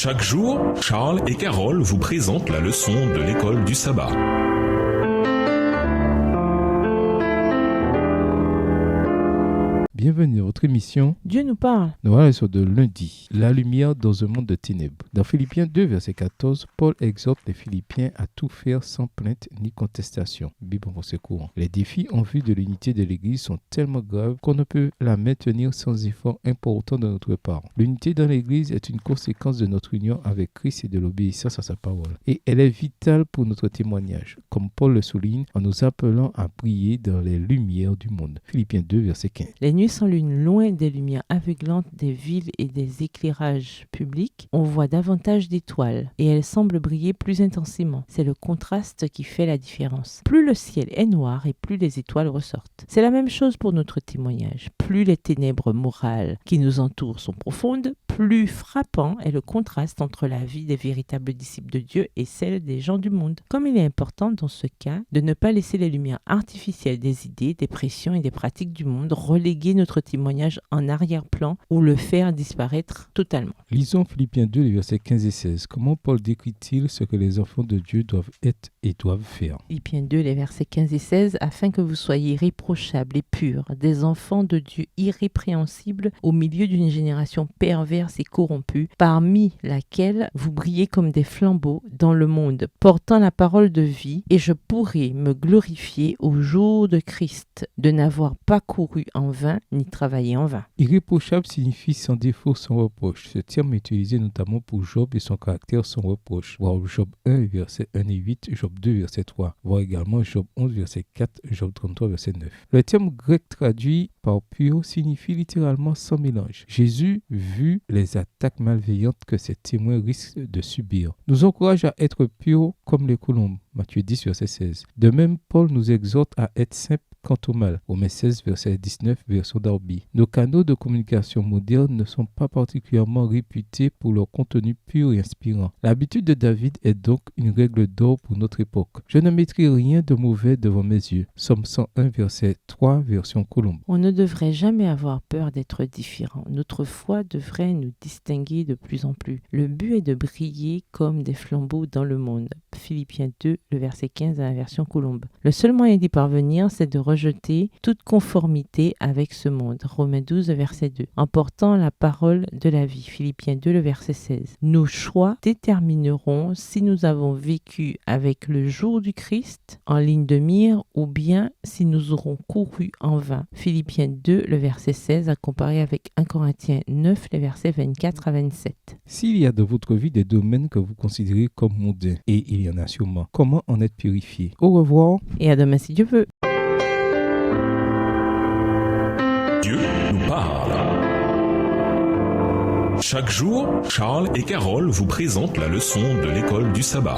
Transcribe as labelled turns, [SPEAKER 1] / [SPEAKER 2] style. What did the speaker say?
[SPEAKER 1] Chaque jour, Charles et Carole vous présentent la leçon de l'école du sabbat.
[SPEAKER 2] Bienvenue à votre émission.
[SPEAKER 3] Dieu nous parle.
[SPEAKER 2] Nous voilà sur de lundi. La lumière dans un monde de ténèbres. Dans Philippiens 2, verset 14, Paul exhorte les Philippiens à tout faire sans plainte ni contestation. Bible en français courant. Les défis en vue de l'unité de l'Église sont tellement graves qu'on ne peut la maintenir sans effort important de notre part. L'unité dans l'Église est une conséquence de notre union avec Christ et de l'obéissance à sa parole. Et elle est vitale pour notre témoignage, comme Paul le souligne en nous appelant à briller dans les lumières du monde. Philippiens 2, verset 15.
[SPEAKER 3] Les nuits sans lune, loin des lumières aveuglantes des villes et des éclairages publics, on voit davantage d'étoiles et elles semblent briller plus intensément. C'est le contraste qui fait la différence. Plus le ciel est noir et plus les étoiles ressortent. C'est la même chose pour notre témoignage. Plus les ténèbres morales qui nous entourent sont profondes, plus frappant est le contraste entre la vie des véritables disciples de Dieu et celle des gens du monde. Comme il est important dans ce cas de ne pas laisser les lumières artificielles des idées, des pressions et des pratiques du monde reléguer notre témoignage en arrière-plan ou le faire disparaître totalement.
[SPEAKER 2] Lisons Philippiens 2, les versets 15 et 16. Comment Paul décrit-il ce que les enfants de Dieu doivent être et doivent faire?
[SPEAKER 3] Philippiens 2, les versets 15 et 16, afin que vous soyez irréprochables et purs, des enfants de Dieu irrépréhensibles au milieu d'une génération perverse et corrompue, parmi laquelle vous brillez comme des flambeaux dans le monde, portant la parole de vie, et je pourrai me glorifier au jour de Christ, de n'avoir pas couru en vain, ni travaillé en vain.
[SPEAKER 2] Irréprochable signifie sans défaut, sans reproche. Ce terme est utilisé notamment pour Job et son caractère sans reproche. Voir Job 1, verset 1 et 8, Job 2, verset 3. Voir également Job 11, verset 4, Job 33, verset 9. Le terme grec traduit par pur signifie littéralement sans mélange. Jésus vu les attaques malveillantes que ses témoins risquent de subir, nous encourage à être purs comme les colombes. Matthieu 10, verset 16. De même, Paul nous exhorte à être simples quant au mal. Romains 16, verset 19, version Darby. Nos canaux de communication modernes ne sont pas particulièrement réputés pour leur contenu pur et inspirant. L'habitude de David est donc une règle d'or pour notre époque. Je ne mettrai rien de mauvais devant mes yeux. Psaume 101, verset 3, version Colombe.
[SPEAKER 3] On ne devrait jamais avoir peur d'être différent. Notre foi devrait nous distinguer de plus en plus. Le but est de briller comme des flambeaux dans le monde. Philippiens 2, le verset 15 à la version Colombe. Le seul moyen d'y parvenir, c'est de rejeter toute conformité avec ce monde. Romains 12, verset 2. En portant la parole de la vie. Philippiens 2, le verset 16. Nos choix détermineront si nous avons vécu avec le jour du Christ en ligne de mire ou bien si nous aurons couru en vain. Philippiens 2, le verset 16 à comparer avec 1 Corinthiens 9, les versets 24 à 27.
[SPEAKER 2] S'il y a dans votre vie des domaines que vous considérez comme mondains, et il y en a sûrement, comment en être purifié? Au revoir.
[SPEAKER 3] Et à demain si Dieu veut.
[SPEAKER 1] Dieu nous parle. Chaque jour, Charles et Carole vous présentent la leçon de l'école du sabbat.